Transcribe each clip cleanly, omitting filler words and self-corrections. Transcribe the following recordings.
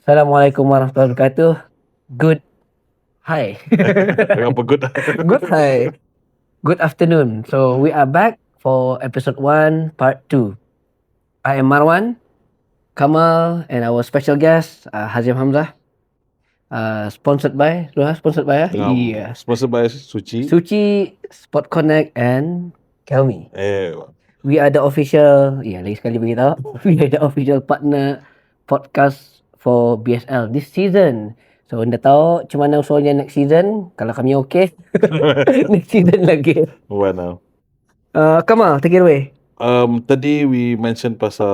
Assalamualaikum warahmatullahi wabarakatuh. Good hi. Apa good? Good hi. Good afternoon. So we are back for episode 1, part 2. I am Marwan, Kamal, and our special guest, Hazim Hamzah. Sponsored by, sponsored by, yeah. Sponsored by Suci. Suci, Sport Connect, and Kelmi. Eh, We are the official, lagi sekali beritahu, we are the official partner podcast for BSL this season. So anda tahu macam mana usulnya next season? Kalau kami okay, next season lagi. Wow. Kamal, take it away. Tadi we mention pasal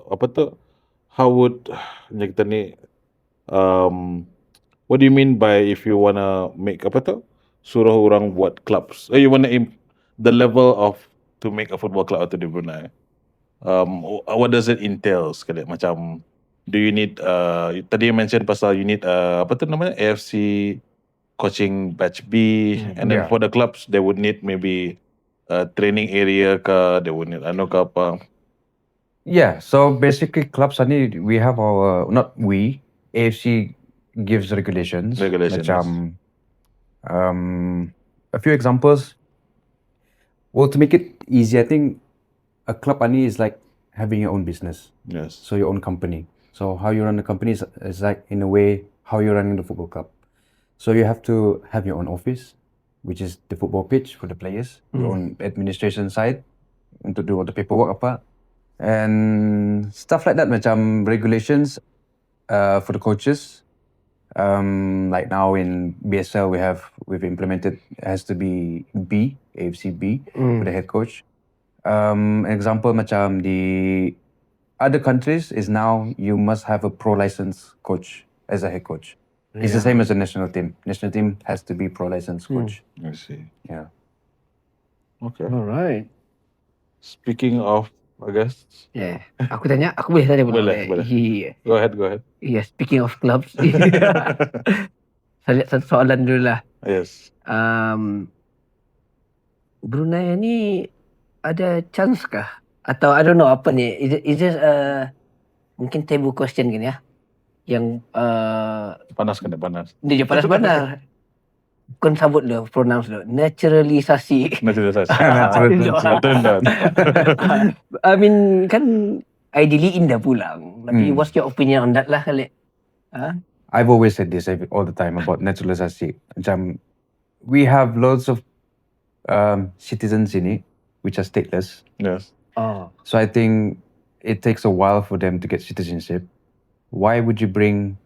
apa tu? How would kita ni what do you mean by if you wanna make apa tu? Suruh orang buat clubs. You wanna the level of to make a football club out di Brunei. What does it entail sekali? Macam do you need tadi you mention pasal you need apa tu namanya AFC coaching batch B, and then for the clubs they would need maybe a training area ke, they would need ano ke apa. Yeah, so basically clubs ni we have our AFC gives regulations. Macam a few examples. Well, to make it easy, I think a club ni is like having your own business. Yes. So your own company. So how you run the company is like in a way how you're running the football club. So you have to have your own office, which is the football pitch for the players, your own administration side untuk do all the paperwork apa, and stuff like that. Macam regulations for the coaches. Like now in BSL we've implemented it has to be AFC B for the head coach. An example macam the other countries is now you must have a pro license coach as a head coach. It's the same as the national team. National team has to be pro license coach. I see. Yeah. Okay. Alright. Speaking of, I guess. Yeah. Aku boleh tanya pula. Boleh. Yeah. Go ahead. Yeah, speaking of clubs. Saya lihat satu soalan dulu lah. Yes. Brunei ni ada chance kah? Atau I don't know apa ni? Is this mungkin taboo question gini ya? Yang Panas. dia je panas-panas. Bukan sabut lo, pronounce lo. Naturalisasi. Naturalisasi. I mean, kan ideally indah pulang. Tapi what's your opinion on that lah kali? I've always said this all the time about naturalisasi. Macam we have loads of citizens ini which are stateless. Yes. So I think it takes a while for them to get citizenship. Why would you bring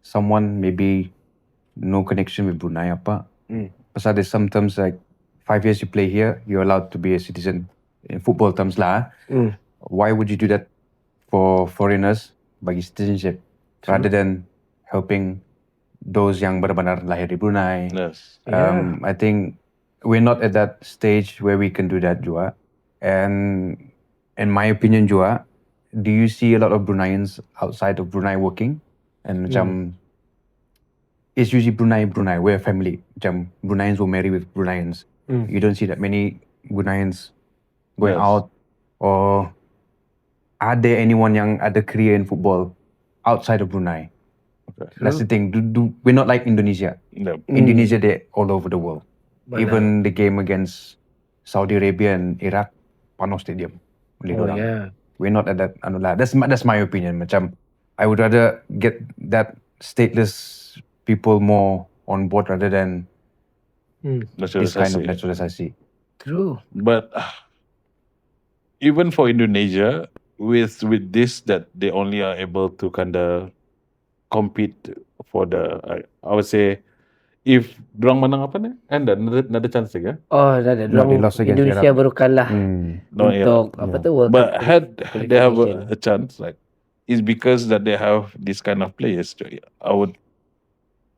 someone maybe no connection with Brunei apa? Pasal there's sometimes like 5 years you play here, you're allowed to be a citizen in football terms lah. Why would you do that for foreigners bagi citizenship rather than helping those yang benar-benar lahir di Brunei? Yes. I think we're not at that stage where we can do that juga. And in my opinion juga, do you see a lot of Bruneians outside of Brunei working? And macam it's usually Brunei. We're a family. Macam Bruneians will marry with Bruneians. You don't see that many Bruneians going out. Or are there anyone yang ada career in football outside of Brunei? Okay. That's the thing. We're not like Indonesia. No. Indonesia, they're all over the world. Even the game against Saudi Arabia and Iraq, Pano Stadium. We're not at that. That's my opinion. Macam I would rather get that stateless people more on board rather than this kind of naturalisasi. True. But even for Indonesia, with this that they only are able to kinda compete for the I would say if dorang menang apa ni? Kan ada chance lagi. Oh, dah ada. They lost against Indonesia Iraq. baru kalah untuk apa tu World But Cup had they have qualification. a chance, like it's because that they have this kind of players. I would.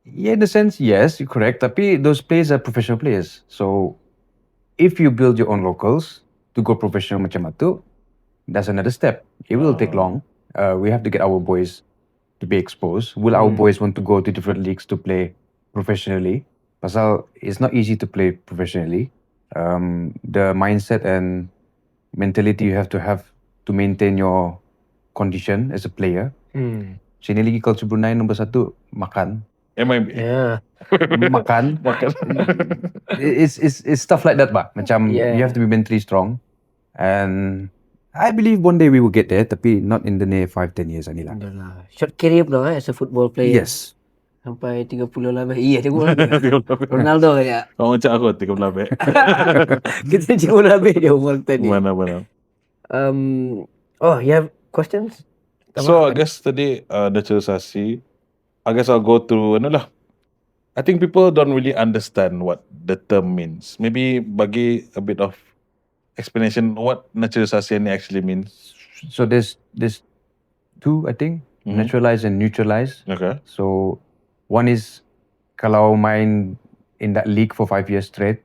Yeah, in a sense, yes, you're correct. Tapi those players are professional players. So if you build your own locals to go professional macam itu, that's another step. It will take long. We have to get our boys to be exposed. Will our boys want to go to different leagues to play professionally? Pasal it's not easy to play professionally. The mindset and mentality you have to maintain your condition as a player. Senior League Culture Brunei nombor 1 makan. MIB. Yeah. Makan. Makan. It's stuff like that, bah. Macam Yeah. you have to be mentally strong. And I believe one day we will get there, tapi not in the near 5-10 years ni lah. Adalah. Short career pula as a football player. Yes. Sampai 30 lebih. Iya, 30 lebih. Ronaldo ya. Kau macam aku 30 lebih. Kita 30 lebih dia umur kita ni. Mana. Oh, you have questions? So I guess tadi naturalisasi. I guess I'll go through lah. I think people don't really understand what the term means. Maybe bagi a bit of explanation what naturalisasi ni actually means. So there's two, I think, naturalize and neutralize. Okay. So one is kalau main in that league for 5 years straight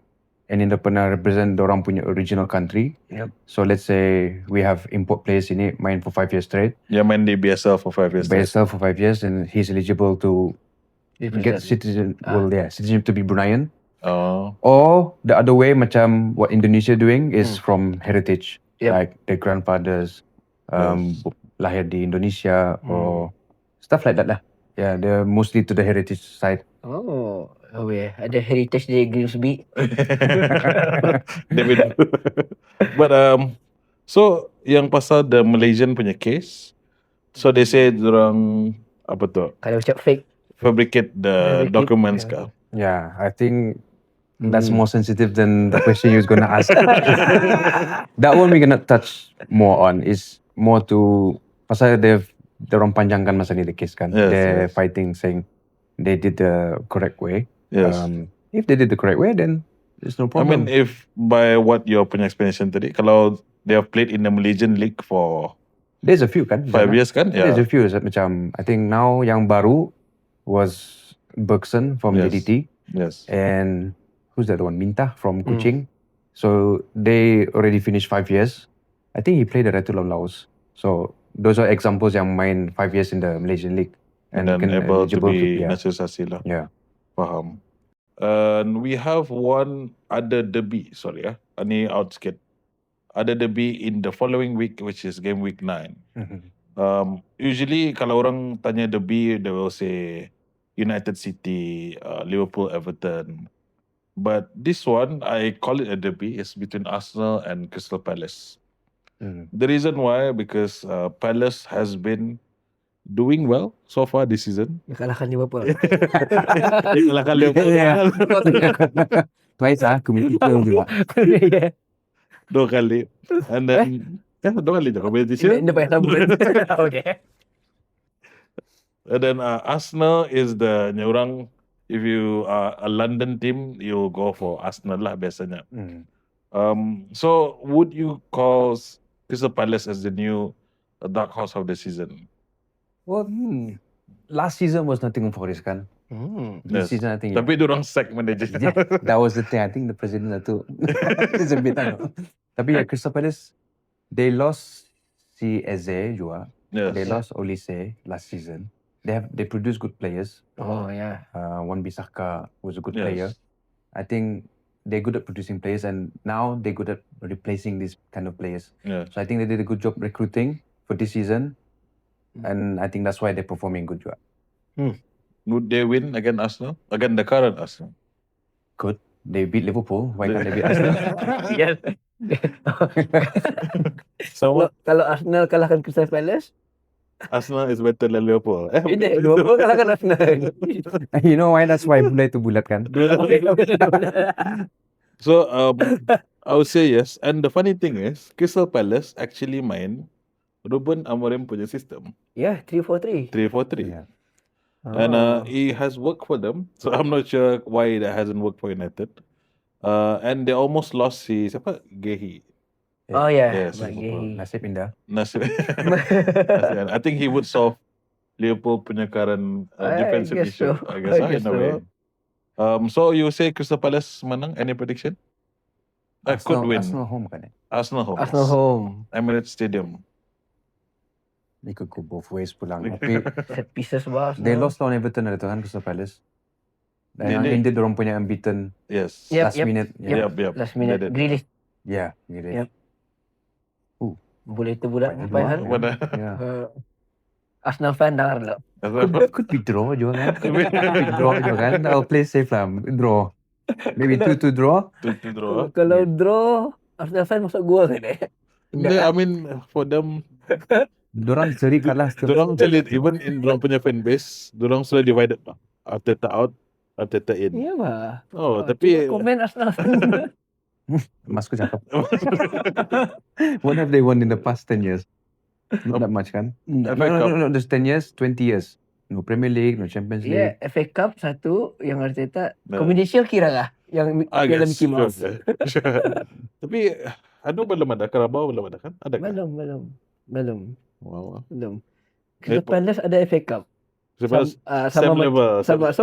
and in the pernah represent dorang punya original country. Yep. So let's say we have import players ini main for 5 years straight, Yeah, main di BSL for 5 years. BSL for 5 years, and he's eligible to get citizenship to be Bruneian. Oh. Or the other way, macam what Indonesia doing is from heritage, Yep. like their grandfathers lahir di Indonesia or stuff like that lah. Yeah, they're mostly to the heritage side. Oh yeah. Ada heritage di Grimsby. David. But so yang pasal the Malaysian punya case, so they say dorang apa tu Kalau macam fake. fabricate the Fabricate, documents yeah. kah? Yeah, I think that's more sensitive than the question you was gonna ask. That one we gonna touch more on is more to pasal orang panjangkan masa ni the case kan. Yes, They're yes. fighting saying they did the correct way. Yes. If they did the correct way, then there's no I problem. mean, if by what your punya explanation tadi, kalau they have played in the Malaysian league for There's a few kan. 5 years kan? There's Yeah. a few. Macam I think now yang baru was Bergson from Yes. JDT Yes. and who's that one? Minta from Kuching. So they already finished 5 years. I think he played at Ratul Laos. So those are examples yang main 5 years in the Malaysian league And then able to be naturalisasi lah. yeah. Faham. And we have one other derby, sorry ni out sikit. Ada derby in the following week, which is game week 9. Usually kalau orang tanya derby, they will say United City, Liverpool, Everton. But this one, I call it a derby, is between Arsenal and Crystal Palace. The reason why, because Palace has been doing well so far this season. Dia kalahkan Liverpool. Dia kalahkan Liverpool Twice competition juga. Yeah. 2 kali. And then, 2 kali je competition. Dia payah sambut. Okay. And then Arsenal is the orang, if you are a London team, you go for Arsenal lah biasanya. So would you call Crystal Palace as the new dark horse of the season? Well, last season was Nottingham Forest kan. Yes. This season I think Tapi diorang sack manager. yeah, that was the thing. I think the president tu is a bit Tapi Crystal Palace, they lost si Eze juga. Yes. They lost Olise last season. They produce good players. Oh yeah. Wan Bissaka was a good Yes. player. I think they're good at producing players, and now they're good at replacing these kind of players. Yeah. So I think they did a good job recruiting for this season, and I think that's why they're performing good juga. Would they win against Arsenal? Against the current Arsenal? Good. They beat Liverpool. Why can't they beat Arsenal? Yes. So Kalau Arsenal kalahkan Crystal Palace, Arsenal is better than Liverpool. ini Liverpool kalahkan Arsenal. You know why? That's why Bulai tu bulat kan. So I would say yes. And the funny thing is, Crystal Palace actually main Ruben Amorim punya system Yeah, 3-4-3. 3-4-3. Yeah. And it has worked for them. So I'm not sure why that hasn't worked for United. And they almost lost siapa? Gehi. Oh yeah, Yes. Gehi. Nasib indah. Nasib. I think he would solve Liverpool punya current I defensive guess issue. so. I guess, I guess in a way. So you say Crystal Palace menang? Any prediction? Could win. Arsenal home kan. Arsenal home. Arsenal home. Emirates Stadium. They could go both ways pulang. Tapi Set pieces bah. they lost lawan Everton ada tu kan Crystal Palace. Dan yang They did. ended dorang punya unbeaten Yes. Yep, last minute. yep. Yeah. Last minute. They did. Grealish. Yeah. Gitu. Yep. Boleh tu budak Banyak apa hal? dua. Mana? Yeah. Arsenal fan dengar dulu. Could be draw juga kan. Could be draw juga kan. I'll play safe lah. Draw. Maybe 2-2 draw. To draw. Kalau draw Arsenal fan masuk gua kan eh. I mean, for them, Dorang seri kalah setiap. dorang celit even in dorang punya fan base, dorang sudah divided lah. Arteta out, Arteta in. Iya bah. Oh, tapi komen Arsenal fan. Masku cakap. What have they won in the past 10 years? Not that much kan? No, just 10 years, 20 years. No Premier League, no Champions League. Iya, FA Cup satu, yang Arteta. No. Community Shield kira kah? Yang I Piala guess. Mickey Mouse. Tapi, ano belum ada? Carabao belum ada kan? Ada kan? Belum. Wow. Crystal Palace ada FA Cup. Sebab Sama level. sama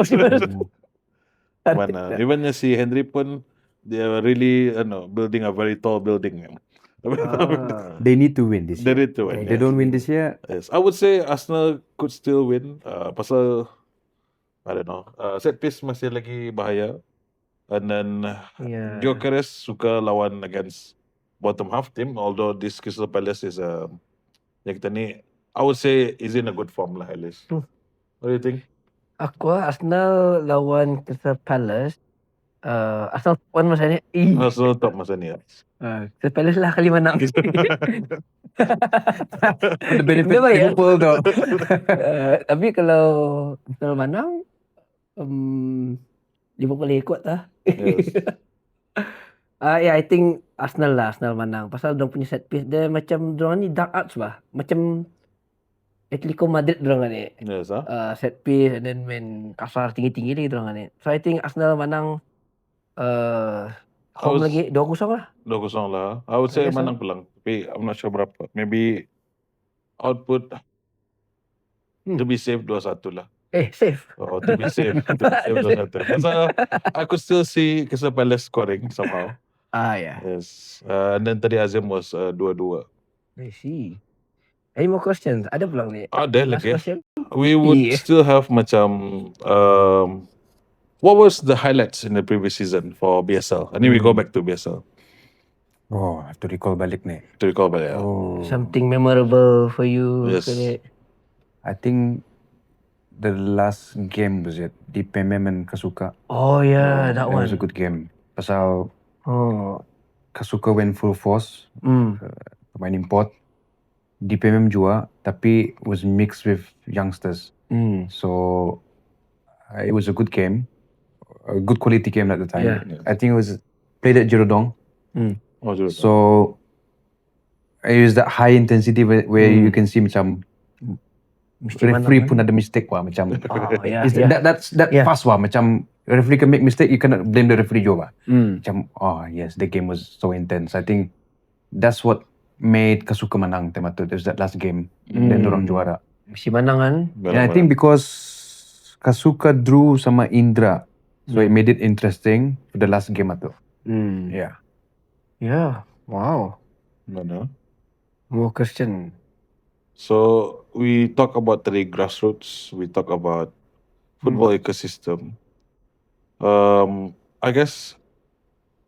Mana? Even si Henry pun, they are really building a very tall building. They need to win this They year. need to win. If they don't win this year, Yes, I would say Arsenal could still win. Pasal I don't know. Set piece masih lagi bahaya. And then Yeah. Gyökeres suka lawan against bottom half team. Although this Crystal Palace is yang kita ni, I would say is in a good form lah at least. What do you think? Aku Arsenal lawan Crystal Palace. Arsenal puan masa ni. Arsenal top masa ni. Crystal Palace lah kali menang. the benefit Memang ya. Liverpool though. Tapi kalau Arsenal menang, Liverpool lagi kuat lah. Yes. I think Arsenal menang. Pasal dorang punya set piece dia macam dorang ni dark arts bah. Macam Atletico Madrid dorang ni. Yes, Set piece and then main kasar tinggi-tinggi lagi dorang ni. So I think Arsenal menang home lagi 2-0 lah. 2-0 lah. I would say I guess so. menang pelang. Tapi I'm not sure berapa. Maybe output to be safe 2-1 lah. Safe. Oh, to be safe. To be safe 2-1. Pasal I could still see Crystal Palace scoring somehow. Yeah. Yes. And then tadi Azim was 2-2. I see. Any more questions? Ada pulang ni. Ada Last lagi. question. We would Yeah. still have macam what was the highlights in the previous season for BSL? I think we go back to BSL Oh, I have to recall balik ni. to recall back. Yeah. Oh, Something memorable for you. Yes. Kali. I think the last game was it DPM and Kasuka. Oh yeah, that That one. was a good game. Pasal Oh. Kasuka went full force, Hmm. pemain import. DPM juga, tapi was mixed with youngsters. Hmm. So it was a good game, a good quality game at the time. Yeah. I think it was played at Jerodong. Oh, Jurut. So it was that high intensity where you can see macam Mesti referee menang, pun ada mistake wah macam Oh yeah. it's that Yeah. fast wah macam referee can make mistake, you cannot blame the referee juga. Hmm. Macam yes, the game was so intense. I think that's what made Kasuka menang time itu. It was that last game. Then dorang juara. Mesti menang kan. And I think because Kasuka drew sama Indra, so it made it interesting for the last game itu. Hmm. Yeah. Yeah. Wow. Mana? More question. So we talk about the grassroots. We talk about football ecosystem. I guess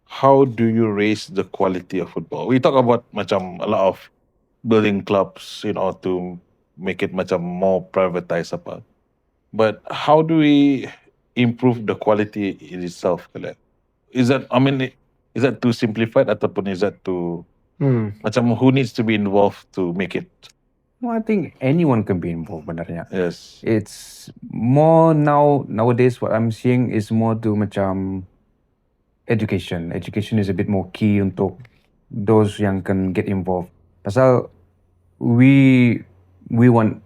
how do you raise the quality of football? We talk about macam a lot of building clubs, to make it macam more privatized apa. But how do we improve the quality in itself? Is that too simplified ataupun is that too macam who needs to be involved to make it? No, I think anyone can be involved sebenarnya. Yes. It's more nowadays what I'm seeing is more to macam education. Education is a bit more key untuk those yang can get involved. Pasal we want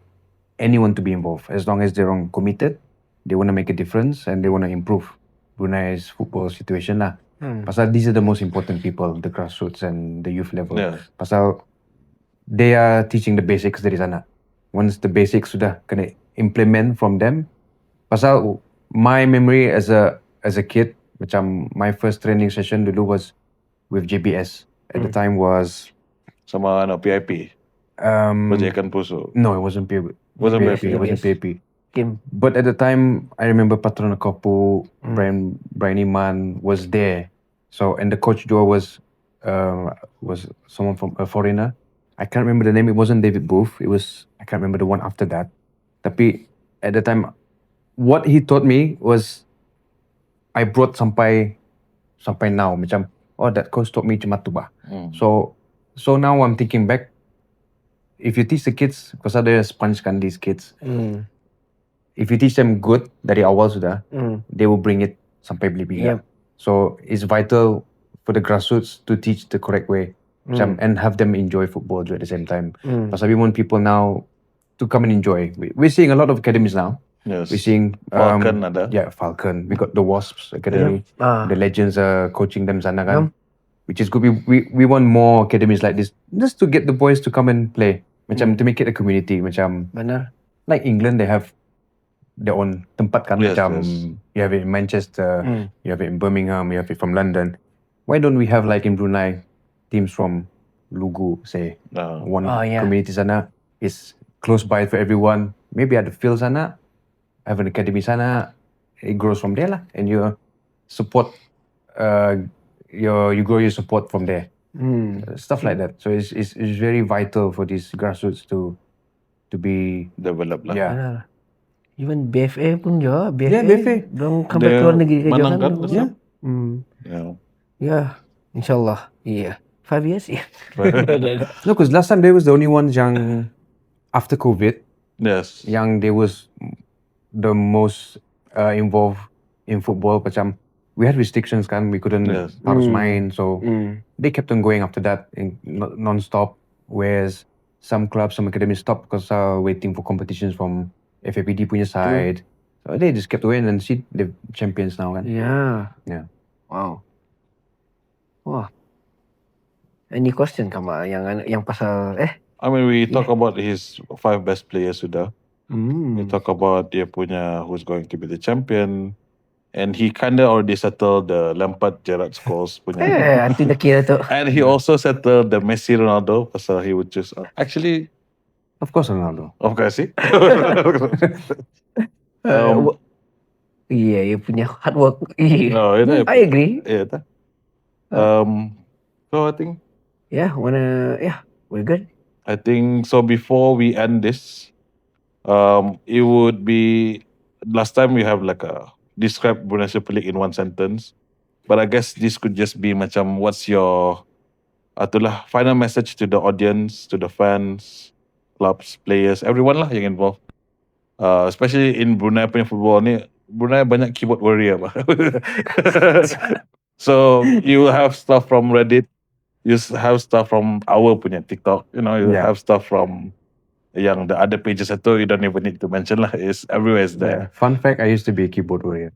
anyone to be involved as long as they're committed, they want to make a difference and they want to improve Brunei's football situation lah. Pasal these are the most important people, the grassroots and the youth level. Yeah. Pasal they are teaching the basics dari sana. Once the basics sudah kena implement from them. Pasal my memory as a kid, macam my first training session dulu was with JBS. At the time was Sama PIP. Proyekan Puso. no, it wasn't PAP. Wasn't PAP. It PAP. wasn't PAP. Game. But at the time, I remember Patron Kopu, Brian Iman was there. So and the coach Joe was someone from a foreigner. I can't remember the name. It wasn't David Booth. I can't remember the one after that. Tapi at the time, what he taught me was I brought sampai now macam that coach taught me macam tu bah. So now I'm thinking back, if you teach the kids, because ada sponge kan these kids, if you teach them good dari awal sudah, they will bring it sampai beli-beli. Yep. So it's vital for the grassroots to teach the correct way macam, and have them enjoy football at the same time. Pasal we want people now to come and enjoy. We're seeing a lot of academies now. Yes. We're seeing Falcon ada. Yeah, Falcon. We got the Wasps Academy. The Legends are coaching them sana kan. Which is good. We want more academies like this just to get the boys to come and play. Macam to make it a community. Macam Benar. like England, they have their own tempat kan. Yes, Macam yes. you have it in Manchester, you have it in Birmingham, you have it from London. Why don't we have like in Brunei teams from Lugu, say one community sana is close by for everyone. Maybe at the field sana, have an academy sana, it grows from there lah, and you support, you grow your support from there, stuff like that. So it's very vital for these grassroots to be Develop lah. yeah. Benar. Even BFA pun juga. Yeah, BFA. Dong sampai Dia keluar negeri kerja Menang kan. kan? Yeah. Yeah. Yeah. InsyaAllah. Yeah. 5 years? Yeah. No, because last time they was the only ones yang after COVID, Yes. yang they was the most involved in football. Macam we had restrictions kan, we couldn't harus main, so they kept on going after that in non-stop. Whereas some clubs, some academies stopped because waiting for competitions from FAPD punya side. So they just kept going and see the champions now kan. Yeah. Yeah. Wow. Wah. Any question Kamal yang pasal I mean, we talk about his 5 best players sudah. We talk about dia punya who's going to be the champion. And he kinda already settled the Lampard, Gerrard Scholes punya. nanti dah kira tu. And he also settled the Messi, Ronaldo. Pasal he would choose. Actually, Of course Ronaldo. of course, see. Yeah, you punya hard work. Yeah. No, I agree. Yeah, tak? So I think Yeah, we're good. I think so. Before we end this, it would be last time we have like a describe Brunei Super League in one sentence, but I guess this could just be macam what's your itulah final message to the audience, to the fans, clubs, players, everyone lah yang involved. Especially in Brunei punya football ni, Brunei banyak keyboard warrior bah. So you have stuff from Reddit, you have stuff from our punya TikTok, you have stuff from yang the other pages itu you don't even need to mention lah. It's everywhere is there. Fun fact, I used to be a keyboard warrior.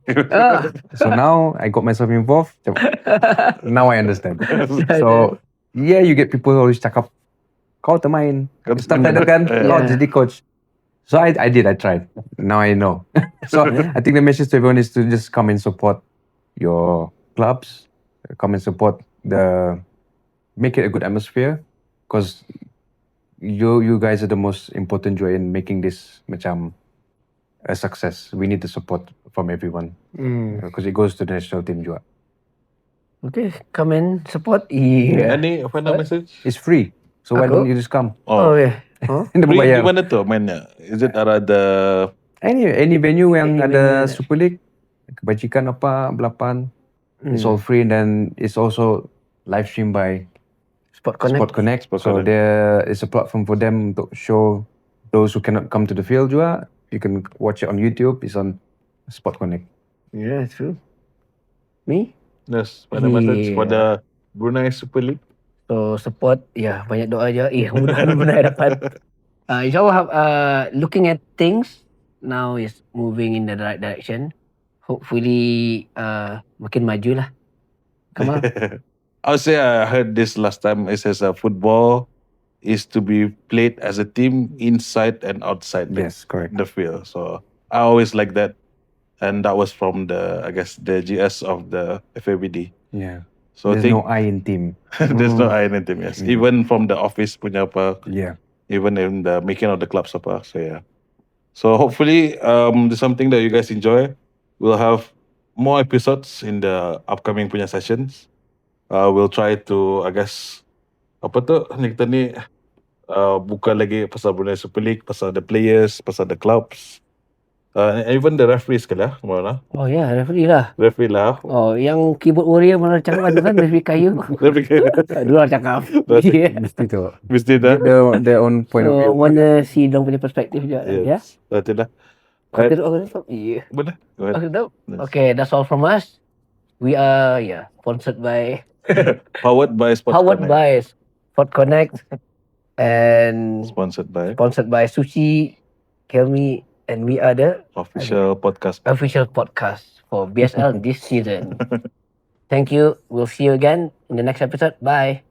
So now I got myself involved. Now I understand. So yeah, you get people always cakap, kau termain, stuff like that kan, kau jadi coach. So I tried. Now I know. So I think the message to everyone is to just come and support your clubs, come and support make it a good atmosphere, because you guys are the most important joy in making this macam a success. We need the support from everyone because it goes to the national team juga. Okay, come and support. Yeah. Any final message? It's free, so why don't you just come? Oh yeah. Huh? Hindi Free, bayar. gimana tu mainnya? Is it ada Any venue yang Any ada venue. Super League, kebajikan apa, belapan, it's all free, and then it's also live streamed by Sport Connect. Sport Connect. Sport So Connect. there is a platform for them to show those who cannot come to the field juga. You can watch it on YouTube. It's on Sport Connect. Yeah, true. Me? Yes, final message for the Brunei Super League? So support, banyak doa je. Mudah-mudahan Brunei dapat. InsyaAllah, looking at things now is moving in the right direction. Hopefully, makin maju lah. Kamal? I would say I heard this last time. It says football is to be played as a team inside and outside Yes, correct. the field. So I always like that. And that was from the GS of the FABD. Yeah. So There's no I in team. there's no I in it, yes. Even from the office punya apa, Yeah. even in the making of the clubs apa. So yeah. So hopefully there's something that you guys enjoy. We'll have more episodes in the upcoming punya sessions. We'll try to, I guess, apa tu ni kita ni Bukan lagi pasal Brunei Super League, pasal the players, pasal the clubs, and even the referees ke lah, mana? Oh ya, referee lah. Referee lah. Oh, yang keyboard warrior mana cakap tu kan referee kayu. Referee Dulu lah cakap. Yeah. Mesti tu. mesti dah. Their own point of So, view. mana si dong punya perspektif juga. Ya. Yes. Betul dah. Kau tutup, aku tutup. Iya. Boleh. Go ahead. Aku tutup. Yes. Okay, that's all from us. We are sponsored by Powered by Sports Powered Connect. by Sport Connect and Sponsored by sponsored by Sushi, Kelmi, and we are the official podcast. official podcast for BSL this season. Thank you. We'll see you again in the next episode. Bye.